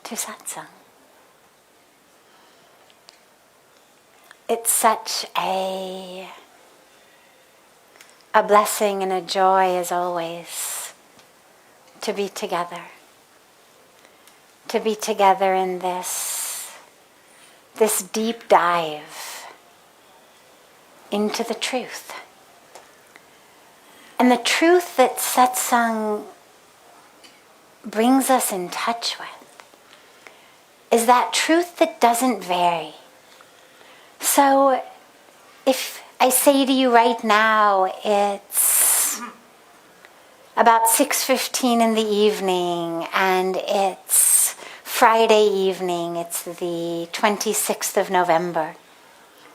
to satsang. It's such a blessing and a joy, as always, to be together. To be together in this deep dive into the truth. And the truth that satsang brings us in touch with is that truth that doesn't vary. So if I say to you right now, it's about 6:15 in the evening and it's Friday evening, it's the 26th of November.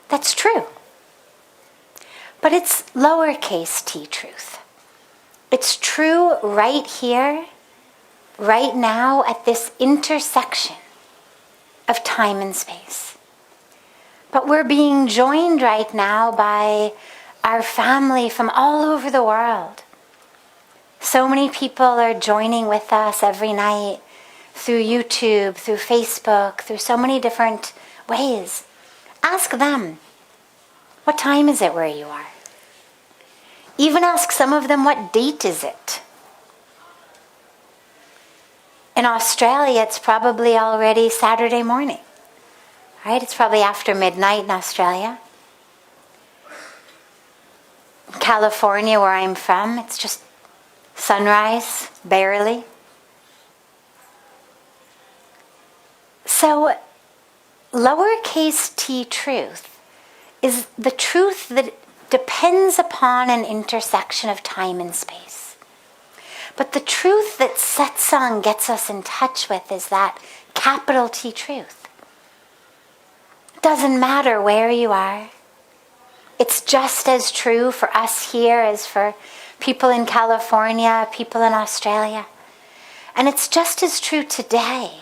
That's true. But it's lowercase t truth. It's true right here, right now, at this intersection of time and space. But we're being joined right now by our family from all over the world. So many people are joining with us every night through YouTube, through Facebook, through so many different ways. Ask them, what time is it where you are? Even ask some of them, what date is it? In Australia, it's probably already Saturday morning. Right? It's probably after midnight in Australia. In California, where I'm from, it's just sunrise, barely. So, lowercase t truth is the truth that depends upon an intersection of time and space. But the truth that satsang gets us in touch with is that capital T truth. It doesn't matter where you are. It's just as true for us here as for people in California, people in Australia. And it's just as true today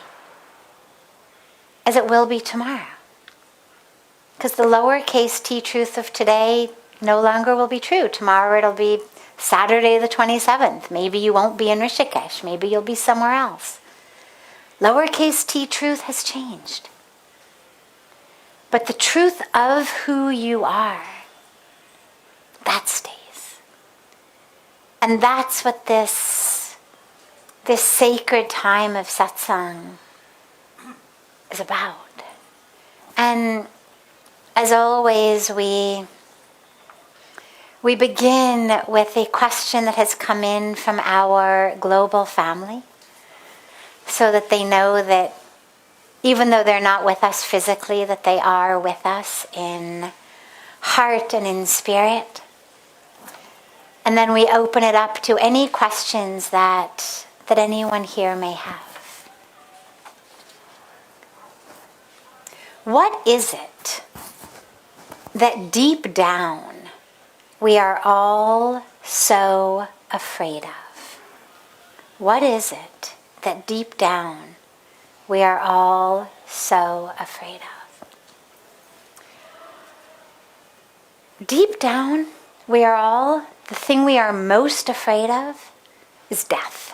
as it will be tomorrow. Because the lowercase t truth of today no longer will be true. Tomorrow it'll be Saturday the 27th. Maybe you won't be in Rishikesh. Maybe you'll be somewhere else. Lowercase t truth has changed. But the truth of who you are, that stays. And that's what this sacred time of satsang is about. And as always, we begin with a question that has come in from our global family, so that they know that even though they're not with us physically, that they are with us in heart and in spirit. And then we open it up to any questions that anyone here may have. What is it that deep down we are all so afraid of? What is it that deep down we are all so afraid of? Deep down, the thing we are most afraid of is death.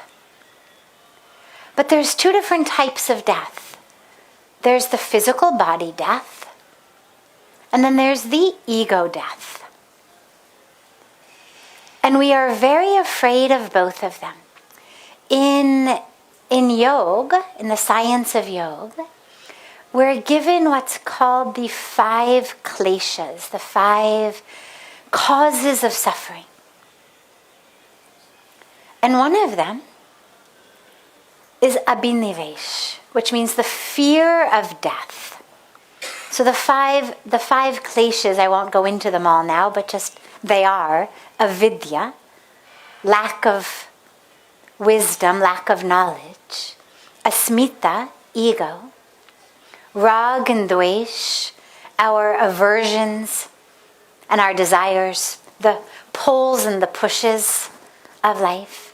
But there's two different types of death. There's the physical body death, and then there's the ego death. And we are very afraid of both of them. In yoga, in the science of yoga, we're given what's called the 5 kleshas, the 5 causes of suffering. And one of them is abhinivesh, which means the fear of death. So the five kleshas, I won't go into them all now, but just they are avidya, lack of wisdom, lack of knowledge; asmita, ego; rag and dvesh, our aversions and our desires, the pulls and the pushes of life;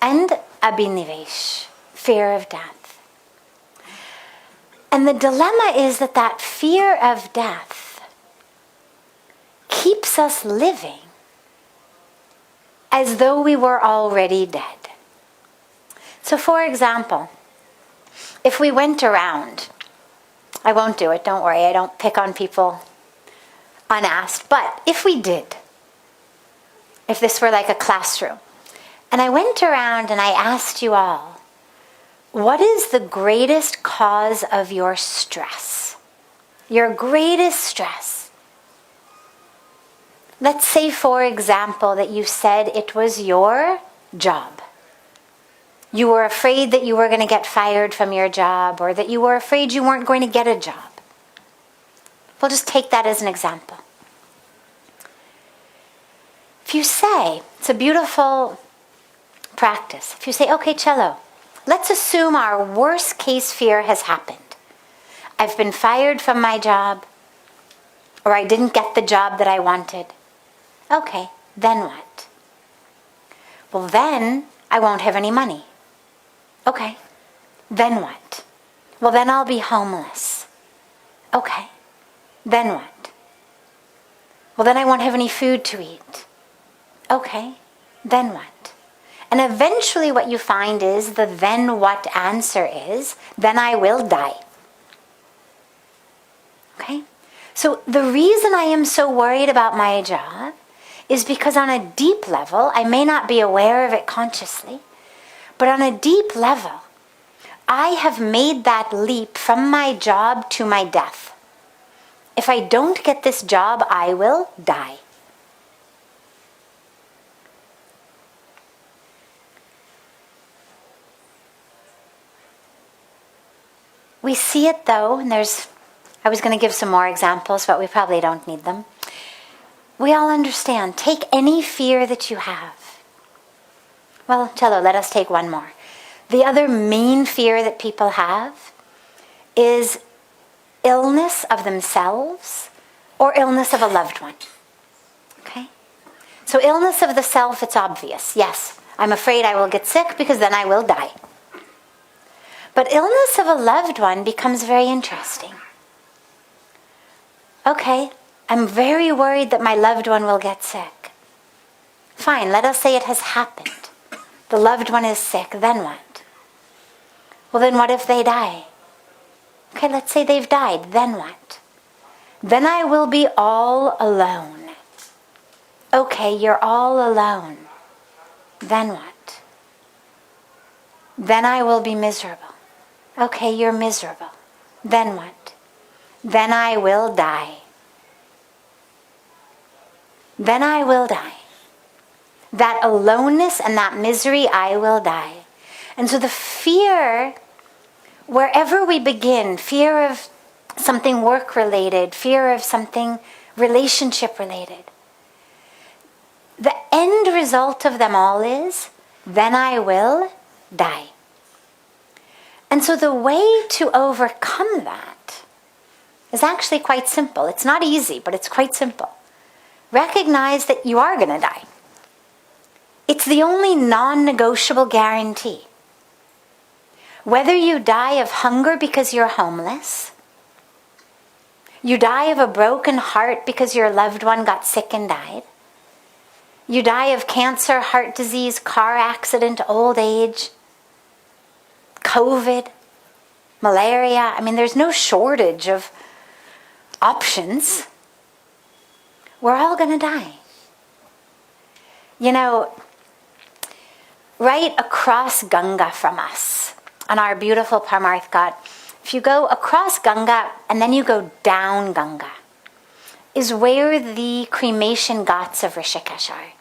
and abhinivesh, fear of death. And the dilemma is that fear of death keeps us living as though we were already dead. So for example, if we went around, I won't do it, don't worry, I don't pick on people unasked, but if we did, if this were like a classroom, and I went around and I asked you all, what is the greatest cause of your stress? Your greatest stress. Let's say, for example, that you said it was your job. You were afraid that you were going to get fired from your job, or that you were afraid you weren't going to get a job. We'll just take that as an example. If you say, it's a beautiful practice. If you say, okay, Cello, let's assume our worst case fear has happened. I've been fired from my job, or I didn't get the job that I wanted. Okay, then what? Well, then I won't have any money. Okay, then what? Well, then I'll be homeless. Okay, then what? Well, then I won't have any food to eat. Okay, then what? And eventually what you find is the then what answer is, then I will die. Okay? So the reason I am so worried about my job is because on a deep level, I may not be aware of it consciously, but on a deep level, I have made that leap from my job to my death. If I don't get this job, I will die. We see it though, and I was going to give some more examples, but we probably don't need them. We all understand. Take any fear that you have. Well, Cello, let us take one more. The other main fear that people have is illness of themselves or illness of a loved one. Okay? So illness of the self, it's obvious. Yes, I'm afraid I will get sick because then I will die. But illness of a loved one becomes very interesting. Okay, I'm very worried that my loved one will get sick. Fine, let us say it has happened. The loved one is sick, then what? Well, then what if they die? Okay, let's say they've died, then what? Then I will be all alone. Okay, you're all alone. Then what? Then I will be miserable. Okay, you're miserable. Then what? Then I will die. Then I will die. That aloneness and that misery, I will die. And so the fear, wherever we begin, fear of something work-related, fear of something relationship-related, the end result of them all is, then I will die. And so the way to overcome that is actually quite simple. It's not easy, but it's quite simple. Recognize that you are going to die. It's the only non-negotiable guarantee. Whether you die of hunger because you're homeless, you die of a broken heart because your loved one got sick and died, you die of cancer, heart disease, car accident, old age, COVID, malaria. I mean, there's no shortage of options. We're all going to die. You know, right across Ganga from us, on our beautiful Parmarth Ghat, if you go across Ganga and then you go down Ganga, is where the cremation ghats of Rishikesh are.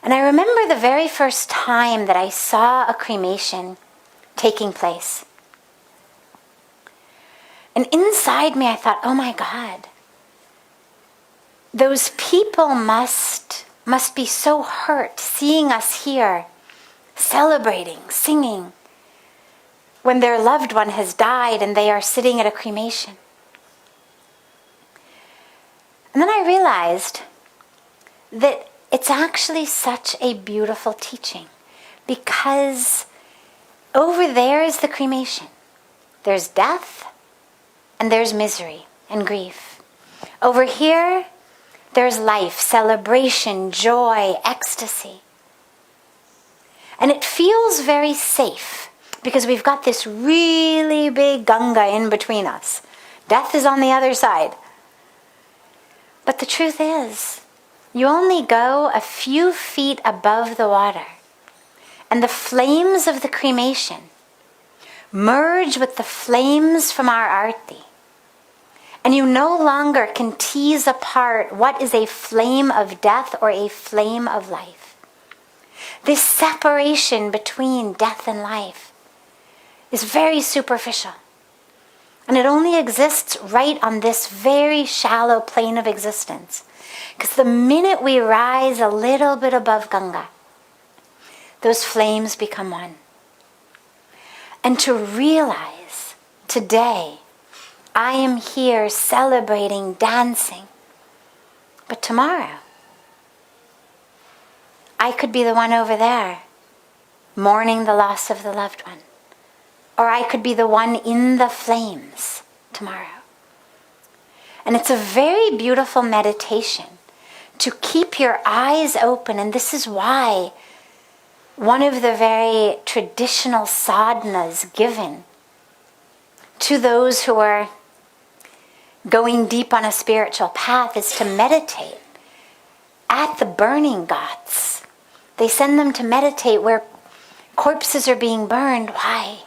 And I remember the very first time that I saw a cremation taking place. And inside me I thought, oh my God, those people must be so hurt seeing us here, celebrating, singing, when their loved one has died and they are sitting at a cremation. And then I realized that it's actually such a beautiful teaching, because over there is the cremation. There's death and there's misery and grief. Over here, there's life, celebration, joy, ecstasy. And it feels very safe because we've got this really big Ganga in between us. Death is on the other side. But the truth is, you only go a few feet above the water, and the flames of the cremation merge with the flames from our arti. And you no longer can tease apart what is a flame of death or a flame of life. This separation between death and life is very superficial. And it only exists right on this very shallow plane of existence. Because the minute we rise a little bit above Ganga, those flames become one. And to realize today, I am here celebrating, dancing. But tomorrow, I could be the one over there, mourning the loss of the loved one. Or I could be the one in the flames tomorrow. And it's a very beautiful meditation to keep your eyes open. And this is why one of the very traditional sadhanas given to those who are going deep on a spiritual path is to meditate at the burning ghats. They send them to meditate where corpses are being burned. Why?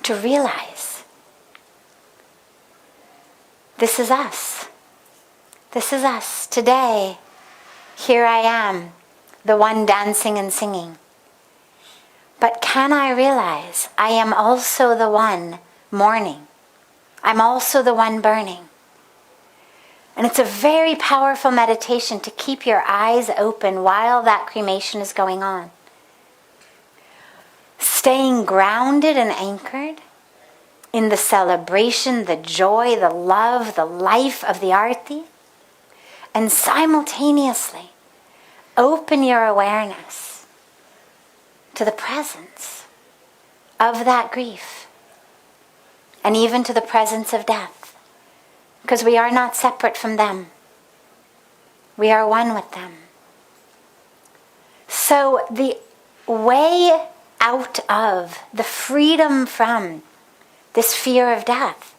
To realize this is us. This is us. Today, here I am, the one dancing and singing. But can I realize I am also the one mourning? I'm also the one burning. And it's a very powerful meditation to keep your eyes open while that cremation is going on. Staying grounded and anchored in the celebration, the joy, the love, the life of the arti. And simultaneously, open your awareness to the presence of that grief. And even to the presence of death. Because we are not separate from them. We are one with them. So the way out of, the freedom from this fear of death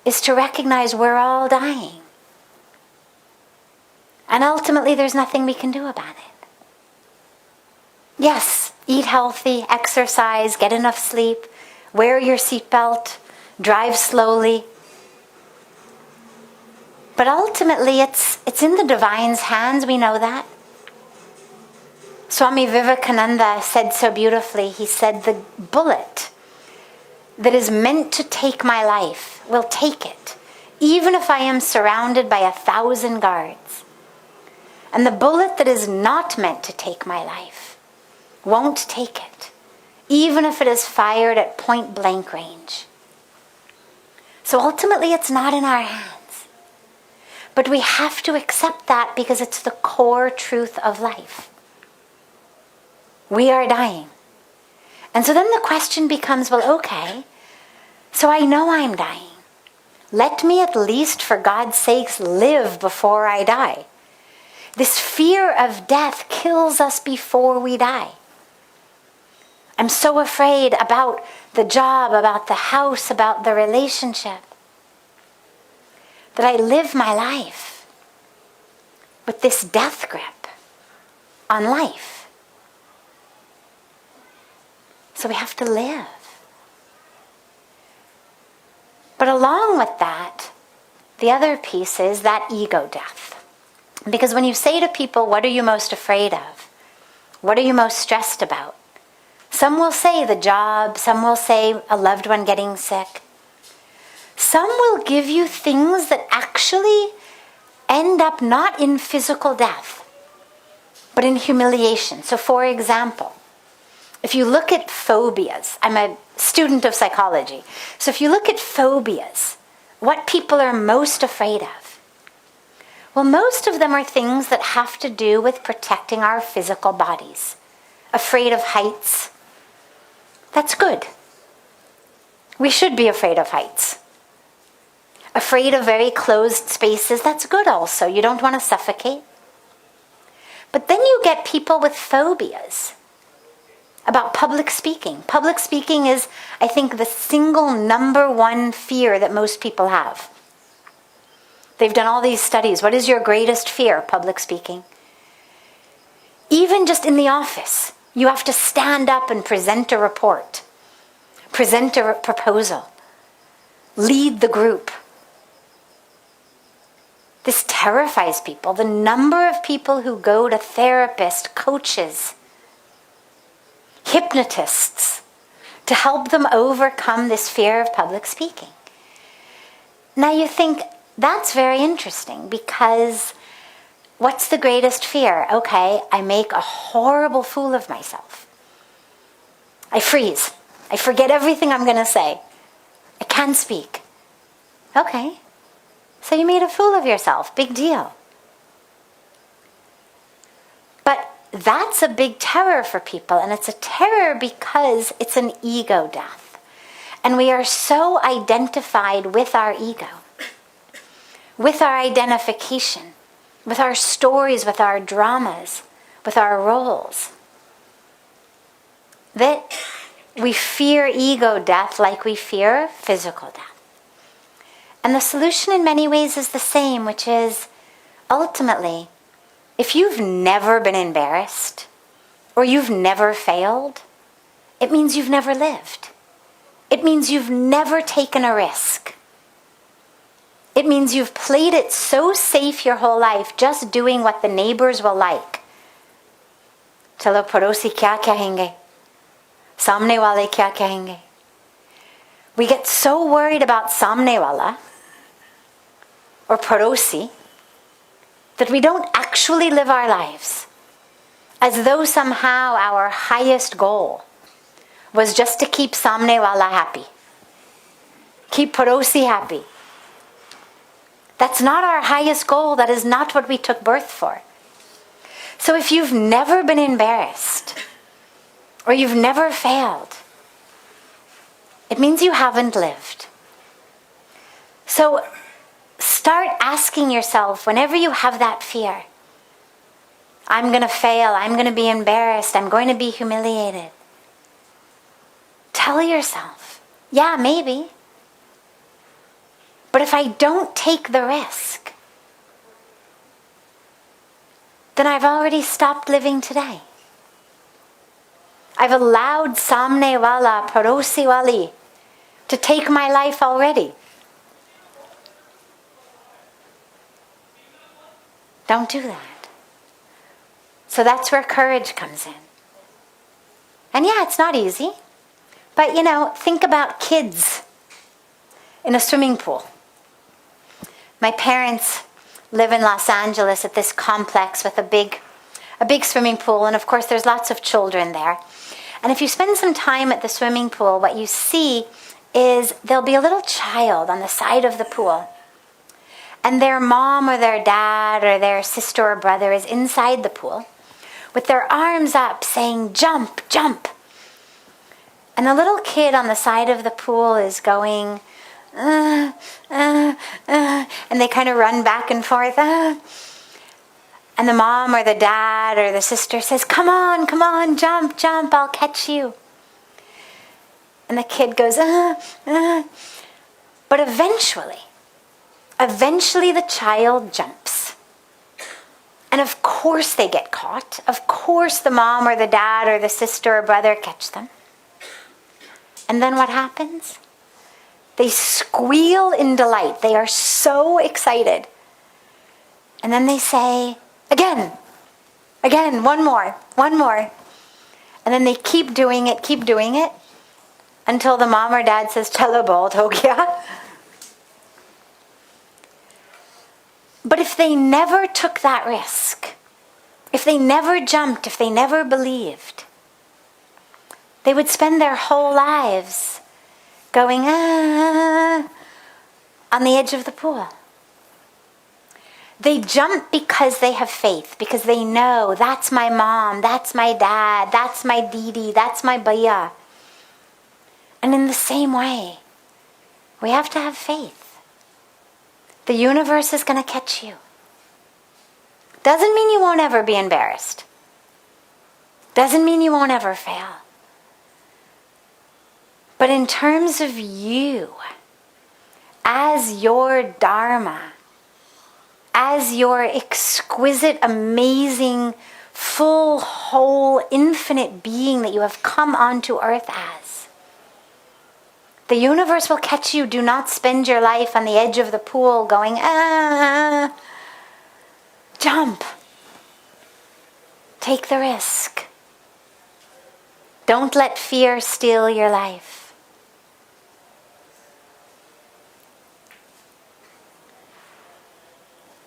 is to recognize we're all dying. And ultimately there's nothing we can do about it. Yes, eat healthy, exercise, get enough sleep, wear your seatbelt, drive slowly. But ultimately it's in the divine's hands, we know that. Swami Vivekananda said so beautifully, he said, the bullet that is meant to take my life will take it, even if I am surrounded by 1,000 guards. And the bullet that is not meant to take my life won't take it, even if it is fired at point blank range. So ultimately it's not in our hands. But we have to accept that because it's the core truth of life. We are dying. And so then the question becomes, well, okay, so I know I'm dying. Let me at least, for God's sakes, live before I die. This fear of death kills us before we die. I'm so afraid about the job, about the house, about the relationship, that I live my life with this death grip on life. So we have to live. But along with that, the other piece is that ego death. Because when you say to people, what are you most afraid of? What are you most stressed about? Some will say the job, some will say a loved one getting sick. Some will give you things that actually end up not in physical death, but in humiliation. So for example, if you look at phobias, I'm a student of psychology, so if you look at phobias, what people are most afraid of, well, most of them are things that have to do with protecting our physical bodies. Afraid of heights. That's good. We should be afraid of heights. Afraid of very closed spaces. That's good also. You don't want to suffocate. But then you get people with phobias about public speaking. Public speaking is, I think, the single number one fear that most people have. They've done all these studies. What is your greatest fear? Public speaking. Even just in the office, you have to stand up and present a report, present a proposal, lead the group. This terrifies people. The number of people who go to therapists, coaches, hypnotists to help them overcome this fear of public speaking. Now you think, that's very interesting, because what's the greatest fear? Okay, I make a horrible fool of myself. I freeze. I forget everything I'm going to say. I can't speak. Okay, so you made a fool of yourself. Big deal. But that's a big terror for people, and it's a terror because it's an ego death. And we are so identified with our ego, with our identification, with our stories, with our dramas, with our roles, that we fear ego death like we fear physical death. And the solution in many ways is the same, which is, ultimately, if you've never been embarrassed or you've never failed, it means you've never lived. It means you've never taken a risk. It means you've played it so safe your whole life, just doing what the neighbors will like. Chalo padosi kya kahenge? Samne wale kya kahenge? We get so worried about samne wala or padosi that we don't actually live our lives, as though somehow our highest goal was just to keep samne wala happy, keep padosi happy. That's not our highest goal. That is not what we took birth for. So if you've never been embarrassed or you've never failed, it means you haven't lived. So start asking yourself, whenever you have that fear, I'm going to fail, I'm going to be embarrassed, I'm going to be humiliated. Tell yourself, yeah, maybe. But if I don't take the risk, then I've already stopped living today. I've allowed samne wala, padosi wali, to take my life already. Don't do that. So that's where courage comes in. And yeah, it's not easy. But think about kids in a swimming pool. My parents live in Los Angeles at this complex with a big swimming pool, and of course there's lots of children there. And if you spend some time at the swimming pool, what you see is there'll be a little child on the side of the pool, and their mom or their dad or their sister or brother is inside the pool with their arms up saying, "Jump, jump." And the little kid on the side of the pool is going, and they kind of run back and forth. And the mom or the dad or the sister says, come on, jump, jump, I'll catch you. And the kid goes, But eventually the child jumps. And of course they get caught. Of course the mom or the dad or the sister or brother catch them. And then what happens? They squeal in delight. They are so excited. And then they say, again, one more. And then they keep doing it, until the mom or dad says, chalo bahut ho gaya. But if they never took that risk, if they never jumped, if they never believed, they would spend their whole lives going, on the edge of the pool. They jump because they have faith, because they know that's my mom, that's my dad, that's my didi, that's my bhaiya. And in the same way, we have to have faith. The universe is going to catch you. Doesn't mean you won't ever be embarrassed. Doesn't mean you won't ever fail. But in terms of you, as your Dharma, as your exquisite, amazing, full, whole, infinite being that you have come onto earth as, the universe will catch you. Do not spend your life on the edge of the pool going, jump. Take the risk. Don't let fear steal your life.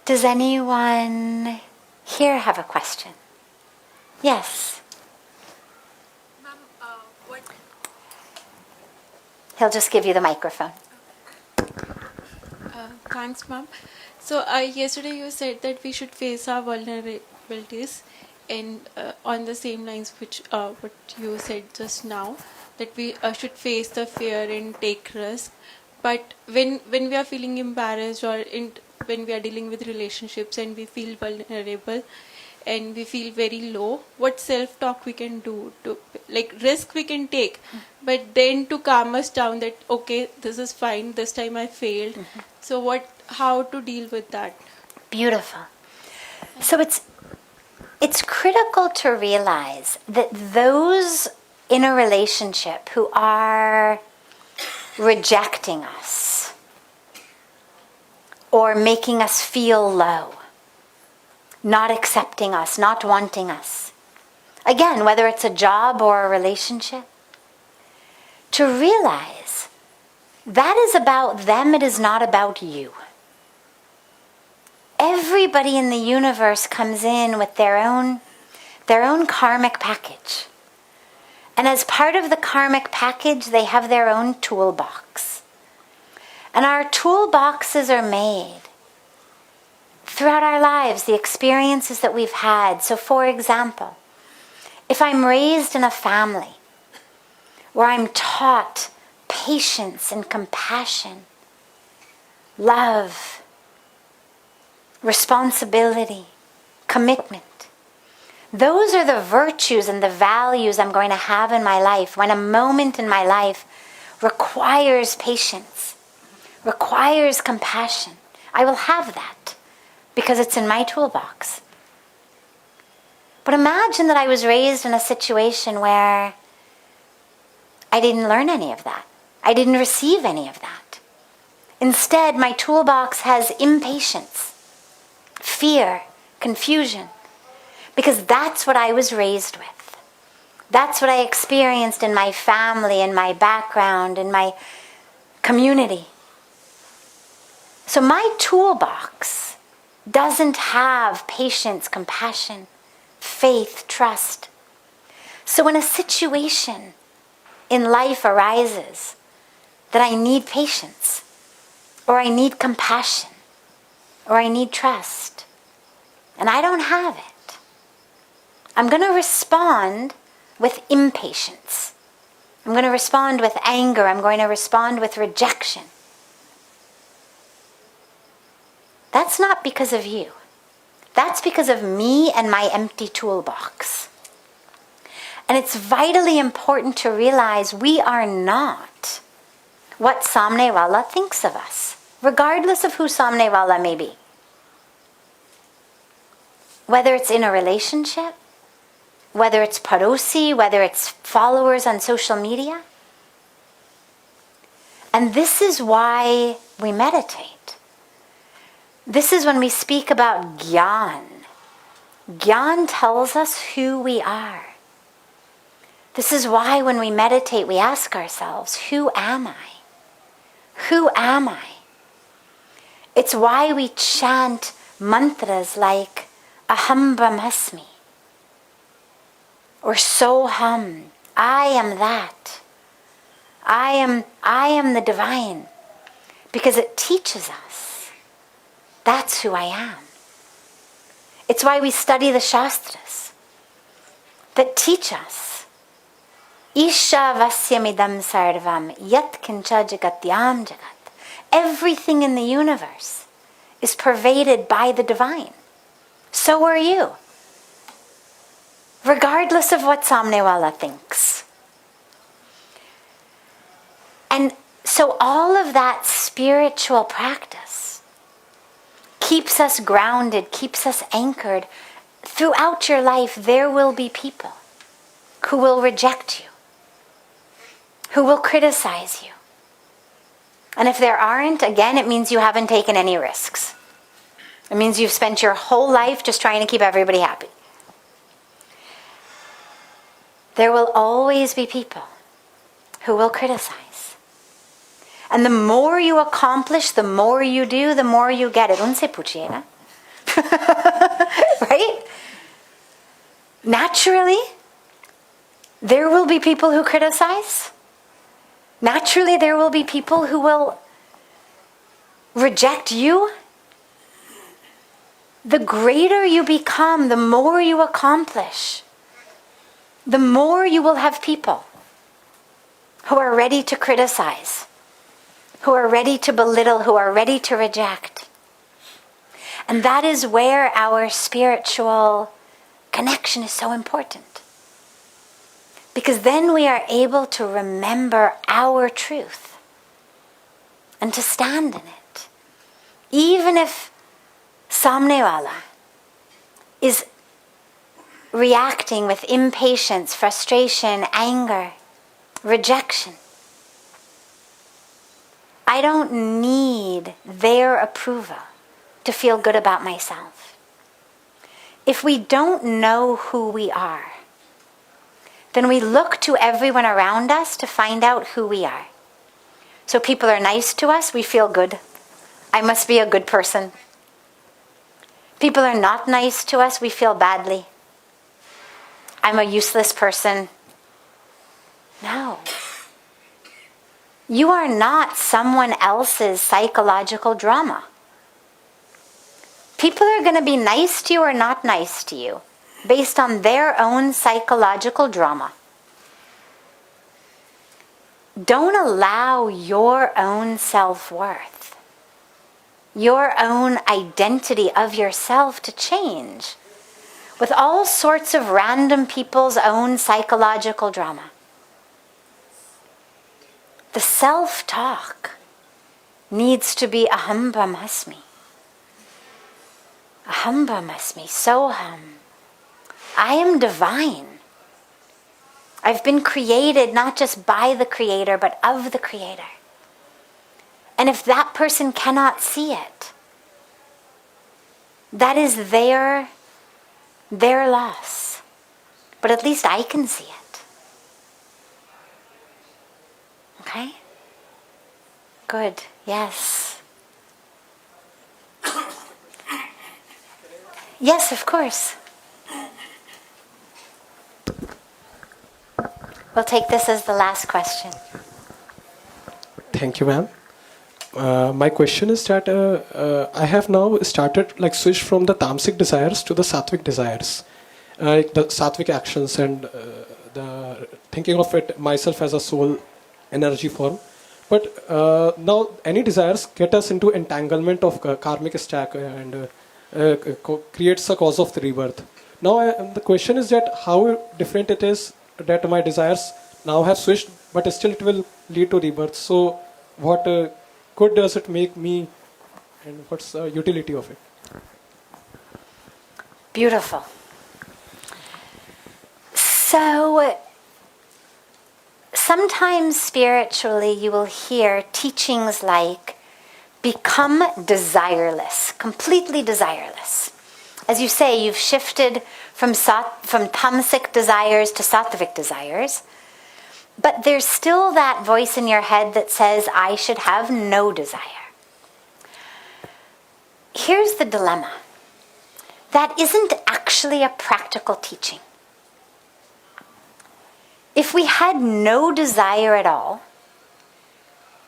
Does anyone here have a question? Yes. Ma'am, what? He'll just give you the microphone. Thanks, ma'am. So yesterday you said that we should face our vulnerabilities, and on the same lines which what you said just now, that we should face the fear and take risk. But when we are feeling embarrassed, or when we are dealing with relationships and we feel vulnerable and we feel very low, what self-talk we can do to, like, risk we can take, but then to calm us down that, okay, this is fine, this time I failed. So how to deal with that? Beautiful. So it's critical to realize that those in a relationship who are rejecting us or making us feel low, not accepting us, not wanting us, again, whether it's a job or a relationship, to realize that is about them, it is not about you. Everybody in the universe comes in with their own karmic package. And as part of the karmic package, they have their own toolbox. And our toolboxes are made throughout our lives, the experiences that we've had. So for example, if I'm raised in a family where I'm taught patience and compassion, love, responsibility, commitment, those are the virtues and the values I'm going to have in my life when a moment in my life requires patience, requires compassion. I will have that because it's in my toolbox. But imagine that I was raised in a situation where I didn't learn any of that. I didn't receive any of that. Instead, my toolbox has impatience, fear, confusion, because that's what I was raised with. That's what I experienced in my family, in my background, in my community. So my toolbox doesn't have patience, compassion, faith, trust. So when a situation in life arises that I need patience, or I need compassion, or I need trust, and I don't have it, I'm going to respond with impatience. I'm going to respond with anger. I'm going to respond with rejection. That's not because of you. That's because of me and my empty toolbox. And it's vitally important to realize we are not what Samne Wala thinks of us, regardless of who Samne Wala may be. Whether it's in a relationship, whether it's parosi, whether it's followers on social media. And this is why we meditate. This is when we speak about Gyan. Gyan tells us who we are. This is why when we meditate, we ask ourselves, who am I? Who am I? It's why we chant mantras like Aham Brahmasmi, or Soham, I am that. I am the divine, because it teaches us that's who I am. It's why we study the Shastras that teach us Isha Vasyamidam Sarvam Yat Kincha Jagatyam Jagat. Everything in the universe is pervaded by the divine. So are you. Regardless of what Samne Wala thinks. And so all of that spiritual practice keeps us grounded, keeps us anchored. Throughout your life, there will be people who will reject you, who will criticize you. And if there aren't, again, it means you haven't taken any risks. It means you've spent your whole life just trying to keep everybody happy. There will always be people who will criticize. And the more you accomplish, the more you do, the more you get it. Unse puchiena. Right? Naturally, there will be people who criticize. Naturally, there will be people who will reject you. The greater you become, the more you accomplish, the more you will have people who are ready to criticize, who are ready to belittle, who are ready to reject. And that is where our spiritual connection is so important. Because then we are able to remember our truth and to stand in it. Even if Samnewala is reacting with impatience, frustration, anger, rejection, I don't need their approval to feel good about myself. If we don't know who we are, then we look to everyone around us to find out who we are. So people are nice to us, we feel good. I must be a good person. People are not nice to us, we feel badly. I'm a useless person. No. You are not someone else's psychological drama. People are going to be nice to you or not nice to you based on their own psychological drama. Don't allow your own self-worth, your own identity of yourself to change with all sorts of random people's own psychological drama. The self-talk needs to be aham brahmasmi. Aham brahmasmi, soham. I am divine. I've been created not just by the Creator, but of the Creator. And if that person cannot see it, that is their loss. But at least I can see it. Okay? Good. Yes. Yes, of course. We'll take this as the last question. Thank you, ma'am. My question is that I have now started switch from the tamasic desires to the sattvic desires, the sattvic actions and the thinking of it myself as a soul energy form. But now any desires get us into entanglement of karmic stack and creates a cause of the rebirth. Now the question is that how different it is that my desires now have switched, but still it will lead to rebirth. So what good does it make me, and what's the utility of it? Beautiful. So sometimes spiritually you will hear teachings like become desireless, completely desireless. As you say, you've shifted from tamasic desires to sattvic desires, but there's still that voice in your head that says, I should have no desire. Here's the dilemma. That isn't actually a practical teaching. If we had no desire at all,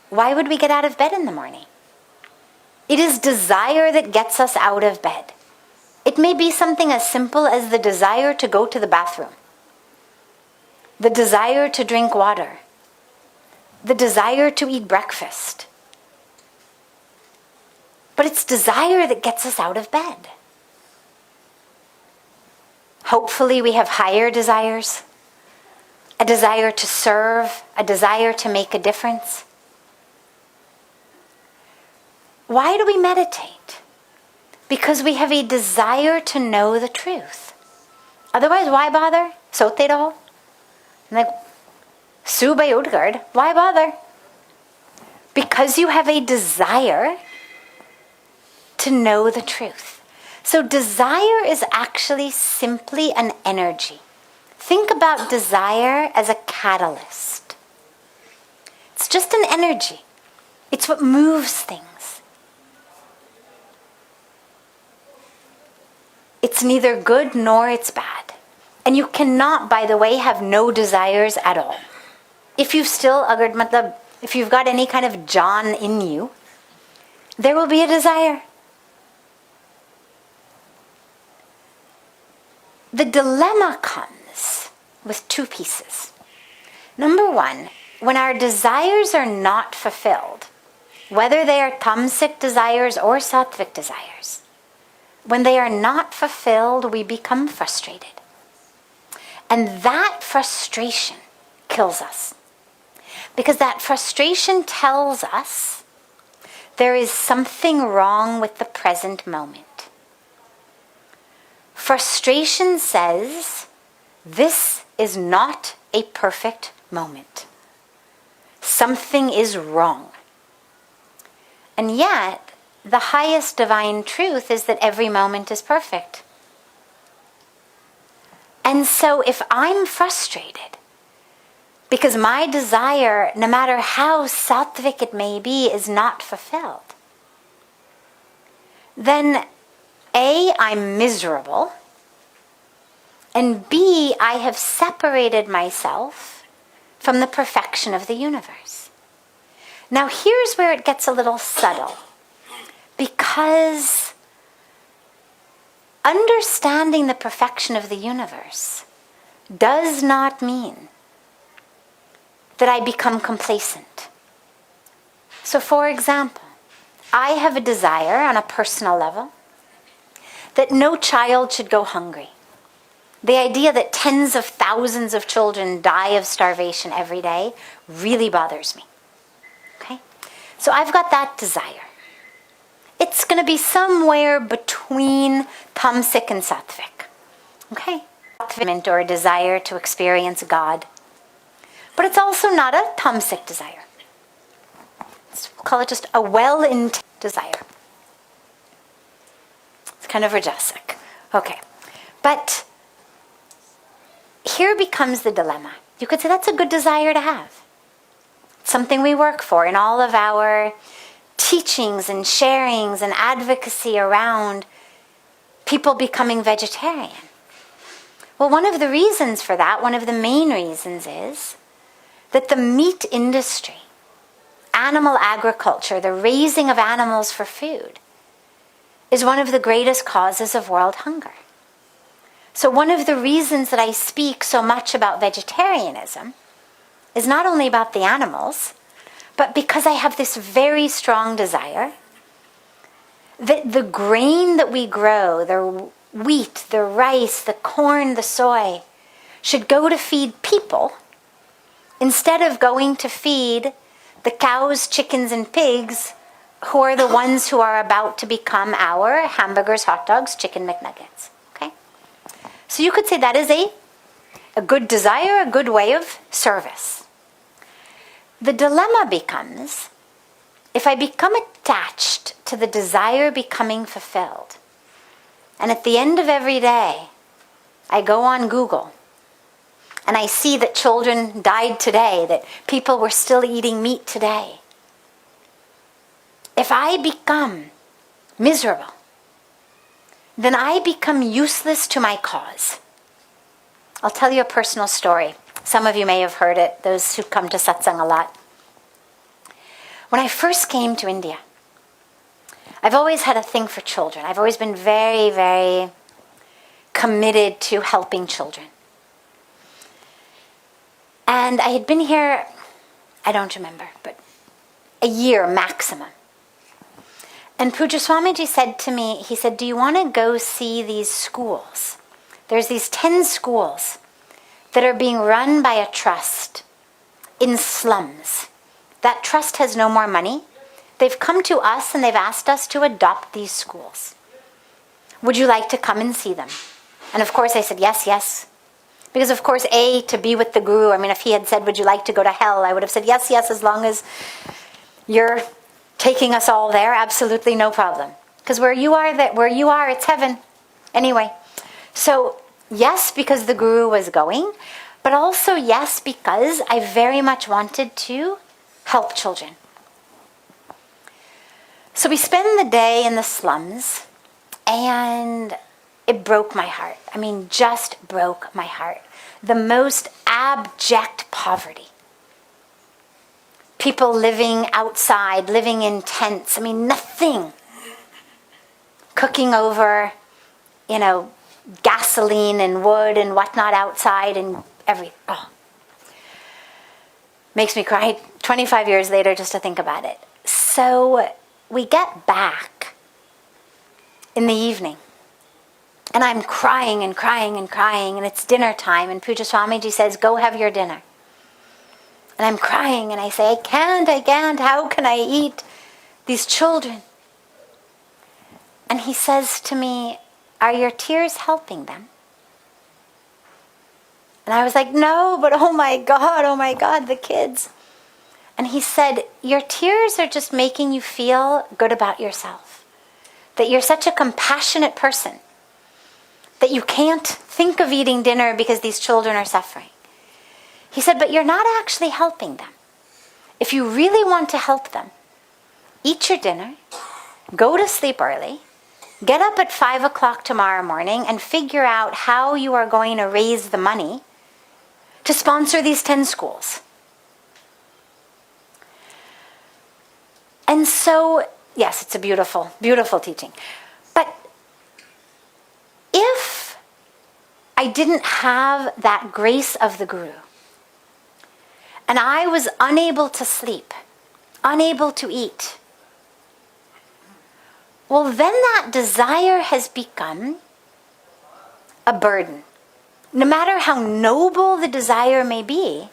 why would we get out of bed in the morning? It is desire that gets us out of bed. It may be something as simple as the desire to go to the bathroom, the desire to drink water, the desire to eat breakfast. But it's desire that gets us out of bed. Hopefully we have higher desires, a desire to serve, a desire to make a difference. Why do we meditate? Because we have a desire to know the truth. Otherwise, why bother? Sote raho. Like, Subay Udgard, why bother? Because you have a desire to know the truth. So desire is actually simply an energy. Think about desire as a catalyst. It's just an energy. It's what moves things. It's neither good nor it's bad. And you cannot, by the way, have no desires at all. If you've still, if you've got any kind of John in you, there will be a desire. The dilemma comes with two pieces. Number one, when our desires are not fulfilled, whether they are tamasic desires or sattvic desires, when they are not fulfilled, we become frustrated. And that frustration kills us. Because that frustration tells us there is something wrong with the present moment. Frustration says, this is not a perfect moment. Something is wrong. And yet, the highest divine truth is that every moment is perfect. And so if I'm frustrated, because my desire, no matter how sattvic it may be, is not fulfilled, then A, I'm miserable, and B, I have separated myself from the perfection of the universe. Now here's where it gets a little subtle, because understanding the perfection of the universe does not mean that I become complacent. So for example, I have a desire on a personal level that no child should go hungry. The idea that tens of thousands of children die of starvation every day really bothers me. Okay? So I've got that desire. It's going to be somewhere between tamasic and sattvic. Okay? Or a desire to experience God. But it's also not a tamasic desire. We'll call it just a well-intended desire. It's kind of rajasic. Okay. But here becomes the dilemma. You could say that's a good desire to have. It's something we work for in all of our teachings and sharings and advocacy around people becoming vegetarian. Well, one of the reasons for that, one of the main reasons is that the meat industry, animal agriculture, the raising of animals for food, is one of the greatest causes of world hunger. So one of the reasons that I speak so much about vegetarianism is not only about the animals, but because I have this very strong desire that the grain that we grow, the wheat, the rice, the corn, the soy, should go to feed people instead of going to feed the cows, chickens, and pigs who are the ones who are about to become our hamburgers, hot dogs, chicken McNuggets. Okay? So you could say that is a good desire, a good way of service. The dilemma becomes, if I become attached to the desire becoming fulfilled, and at the end of every day, I go on Google, and I see that children died today, that people were still eating meat today. If I become miserable, then I become useless to my cause. I'll tell you a personal story. Some of you may have heard it, those who come to satsang a lot. When I first came to India, I've always had a thing for children. I've always been very, very committed to helping children. And I had been here, I don't remember, but a year maximum. And Pujya Swamiji said to me, he said, do you want to go see these schools? There's these 10 schools that are being run by a trust in slums. That trust has no more money. they've come to us and they've asked us to adopt these schools. Would you like to come and see them? And of course I said, yes, yes. Because of course, to be with the Guru, I mean, if he had said, would you like to go to hell? I would have said, yes, yes, as long as you're taking us all there, absolutely no problem. Because where you are, it's heaven. Anyway, so yes, because the Guru was going, but also yes, because I very much wanted to help children. So we spend the day in the slums, and it broke my heart. I mean, just broke my heart. The most abject poverty. People living outside, living in tents. I mean, nothing. Cooking over, gasoline and wood and whatnot outside and everything. Oh. Makes me cry 25 years later just to think about it. So we get back in the evening. And I'm crying and crying and crying, and it's dinner time, and Pujya Swamiji says, go have your dinner. And I'm crying, and I say, I can't, how can I eat these children? And he says to me, are your tears helping them? And I was like, no, but oh my God, the kids. And he said, your tears are just making you feel good about yourself. That you're such a compassionate person that you can't think of eating dinner because these children are suffering. He said, but you're not actually helping them. If you really want to help them, eat your dinner, go to sleep early, get up at 5 o'clock tomorrow morning and figure out how you are going to raise the money to sponsor these 10 schools. And so, yes, it's a beautiful, beautiful teaching. But if I didn't have that grace of the Guru, and I was unable to sleep, unable to eat, well, then that desire has become a burden. No matter how noble the desire may be,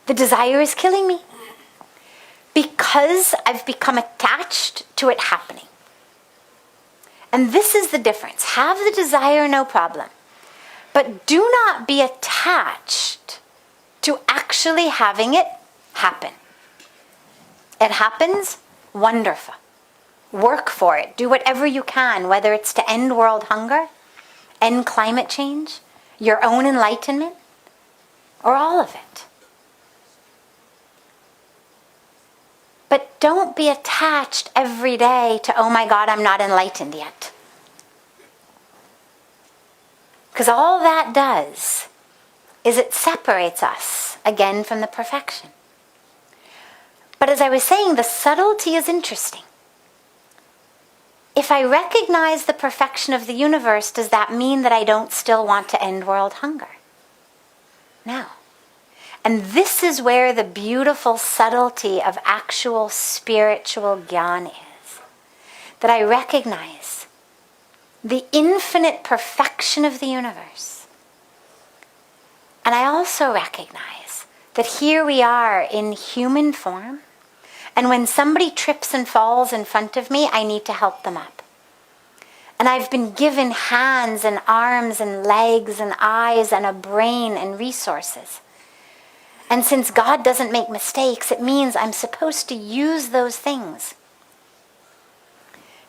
the desire is killing me because I've become attached to it happening. And this is the difference. Have the desire, no problem. But do not be attached to actually having it happen. It happens, wonderful. Work for it. Do whatever you can, whether it's to end world hunger, end climate change, your own enlightenment, or all of it. But don't be attached every day to, oh my God, I'm not enlightened yet. Because all that does is it separates us again from the perfection. But as I was saying, the subtlety is interesting. If I recognize the perfection of the universe, does that mean that I don't still want to end world hunger? No. And this is where the beautiful subtlety of actual spiritual jnana is. That I recognize the infinite perfection of the universe. And I also recognize that here we are in human form, and when somebody trips and falls in front of me, I need to help them up. And I've been given hands and arms and legs and eyes and a brain and resources. And since God doesn't make mistakes, it means I'm supposed to use those things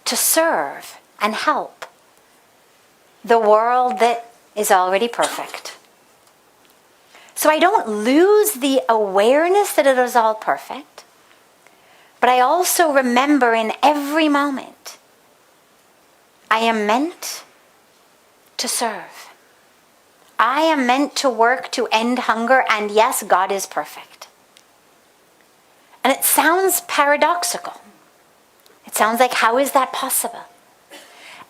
to serve and help the world that is already perfect. So I don't lose the awareness that it is all perfect, but I also remember in every moment I am meant to serve. I am meant to work to end hunger, and yes, God is perfect. And it sounds paradoxical. It sounds like, how is that possible?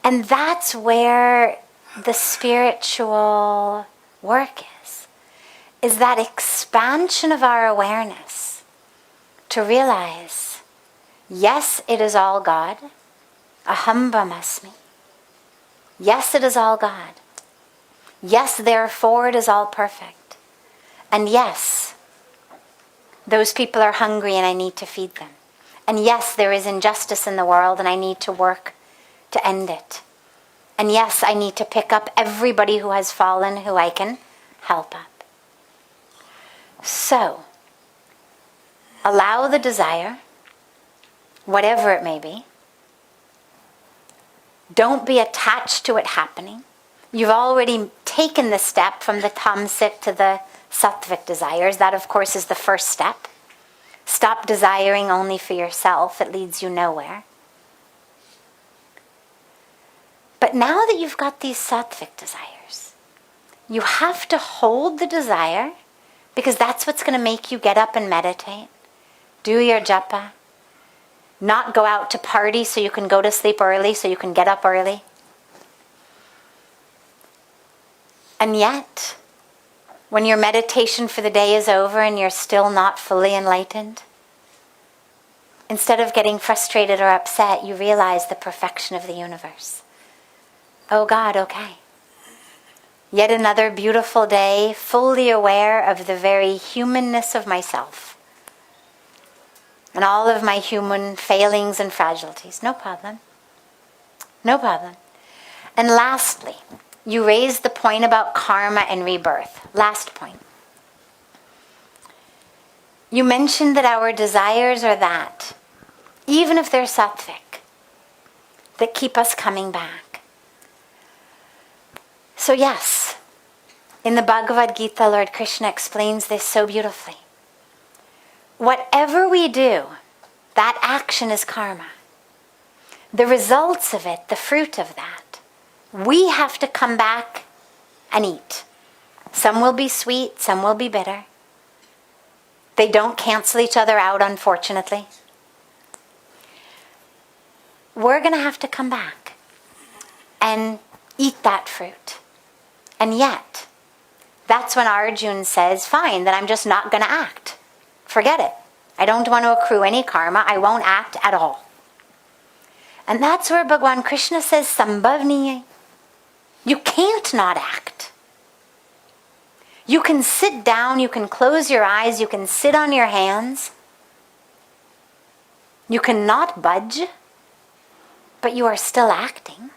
And that's where the spiritual work is that expansion of our awareness to realize, yes, it is all God. Aham brahmasmi. Yes, it is all God. Yes, therefore it is all perfect. And yes, those people are hungry and I need to feed them. And yes, there is injustice in the world and I need to work to end it. And yes, I need to pick up everybody who has fallen who I can help up. So, allow the desire, whatever it may be. Don't be attached to it happening. You've already taken the step from the tamasic to the sattvic desires. That, of course, is the first step. Stop desiring only for yourself. It leads you nowhere. But now that you've got these sattvic desires, you have to hold the desire, because that's what's going to make you get up and meditate. Do your japa. Not go out to party so you can go to sleep early, so you can get up early. And yet, when your meditation for the day is over and you're still not fully enlightened, instead of getting frustrated or upset, you realize the perfection of the universe. Oh God, okay. Yet another beautiful day, fully aware of the very humanness of myself and all of my human failings and fragilities. No problem. No problem. And lastly, you raised the point about karma and rebirth. Last point. You mentioned that our desires are that, even if they're sattvic, that keep us coming back. So yes, in the Bhagavad Gita, Lord Krishna explains this so beautifully. Whatever we do, that action is karma. The results of it, the fruit of that, we have to come back and eat. Some will be sweet, some will be bitter. They don't cancel each other out, unfortunately. We're going to have to come back and eat that fruit. And yet, that's when Arjuna says, fine, then I'm just not going to act. Forget it. I don't want to accrue any karma. I won't act at all. And that's where Bhagwan Krishna says, Sambhavniye. You can't not act. You can sit down, you can close your eyes, you can sit on your hands. You cannot budge, but you are still acting.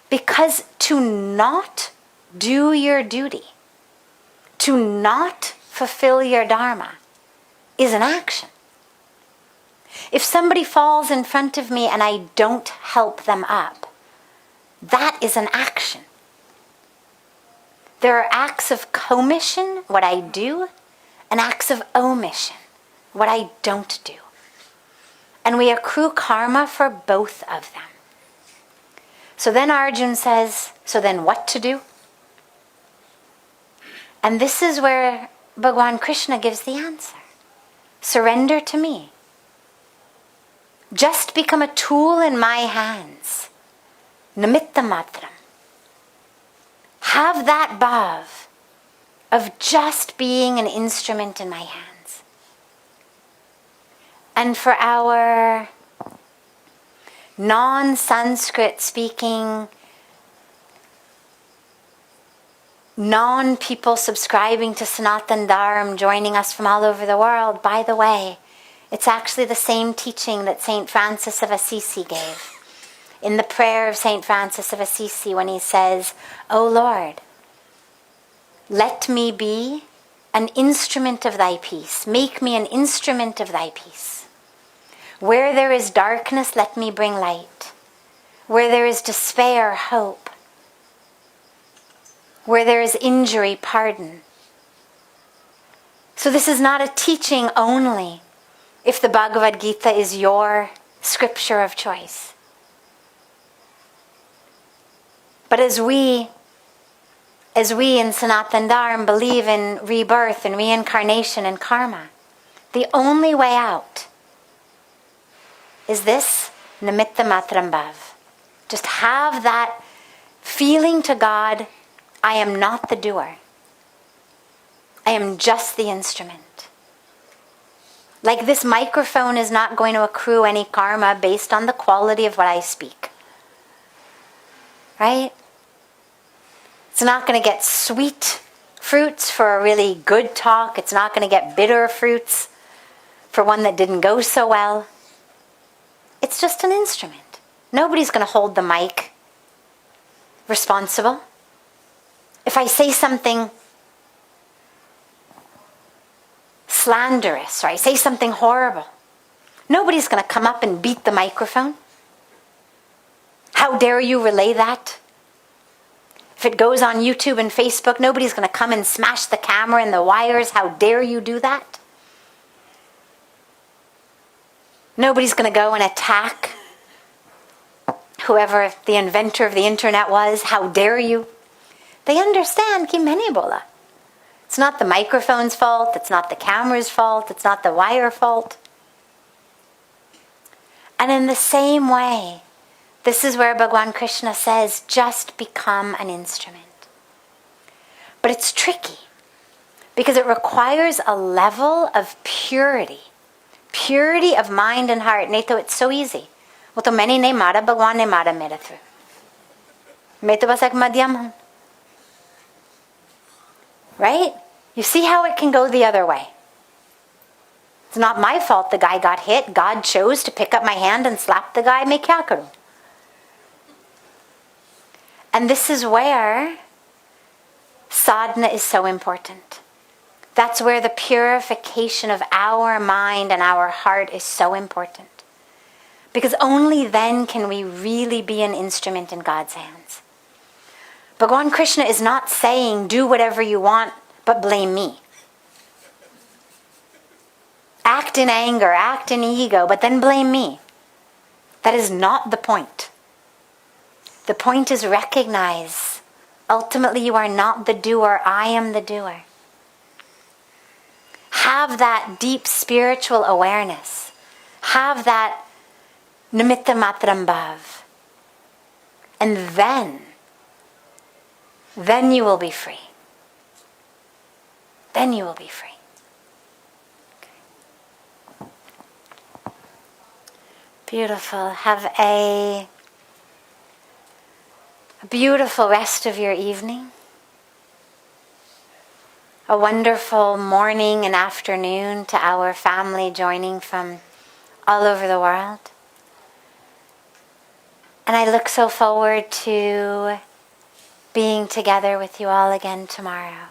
Because to not do your duty, to not fulfill your dharma, is an action. If somebody falls in front of me and I don't help them up, that is an action. There are acts of commission, what I do, and acts of omission, what I don't do. And we accrue karma for both of them. So then Arjuna says, so then what to do? And this is where Bhagwan Krishna gives the answer. Surrender to me. Just become a tool in my hands. Nimitta matram. Have that bhav of just being an instrument in my hands. And for our non-Sanskrit speaking, non-people subscribing to Sanatan Dharma, joining us from all over the world, by the way, it's actually the same teaching that St. Francis of Assisi gave. In the prayer of St. Francis of Assisi, when he says, O Lord, let me be an instrument of thy peace. Make me an instrument of thy peace. Where there is darkness, let me bring light. Where there is despair, hope. Where there is injury, pardon. So this is not a teaching only if the Bhagavad Gita is your scripture of choice. But as we in Sanatan Dharma believe in rebirth and reincarnation and karma, the only way out is this nimitta matram bhav. Just have that feeling to God, I am not the doer. I am just the instrument. Like this microphone is not going to accrue any karma based on the quality of what I speak. Right? It's not going to get sweet fruits for a really good talk. It's not going to get bitter fruits for one that didn't go so well. It's just an instrument. Nobody's going to hold the mic responsible. If I say something slanderous or I say something horrible, nobody's going to come up and beat the microphone. How dare you relay that? If it goes on YouTube and Facebook, nobody's going to come and smash the camera and the wires. How dare you do that? Nobody's going to go and attack whoever the inventor of the internet was. How dare you? They understand ki maine bola. It's not the microphone's fault. It's not the camera's fault. It's not the wire fault. And in the same way, this is where Bhagwan Krishna says, just become an instrument. But it's tricky because it requires a level of purity. Purity of mind and heart. Nahi to it's so easy. वो तो मैंने नहीं मारा, भगवान ने मारा मेरे through. मैं तो बस एक मध्यम हूँ. Right? You see how it can go the other way. It's not my fault the guy got hit. God chose to pick up my hand and slap the guy. मैं क्या करूँ? And this is where sadhana is so important. That's where the purification of our mind and our heart is so important. Because only then can we really be an instrument in God's hands. Bhagwan Krishna is not saying, do whatever you want, but blame me. Act in anger, act in ego, but then blame me. That is not the point. The point is recognize, ultimately you are not the doer, I am the doer. Have that deep spiritual awareness. Have that nimitta matram bhav. And then you will be free. Then you will be free. Beautiful. Have a beautiful rest of your evening. A wonderful morning and afternoon to our family joining from all over the world. And I look so forward to being together with you all again tomorrow.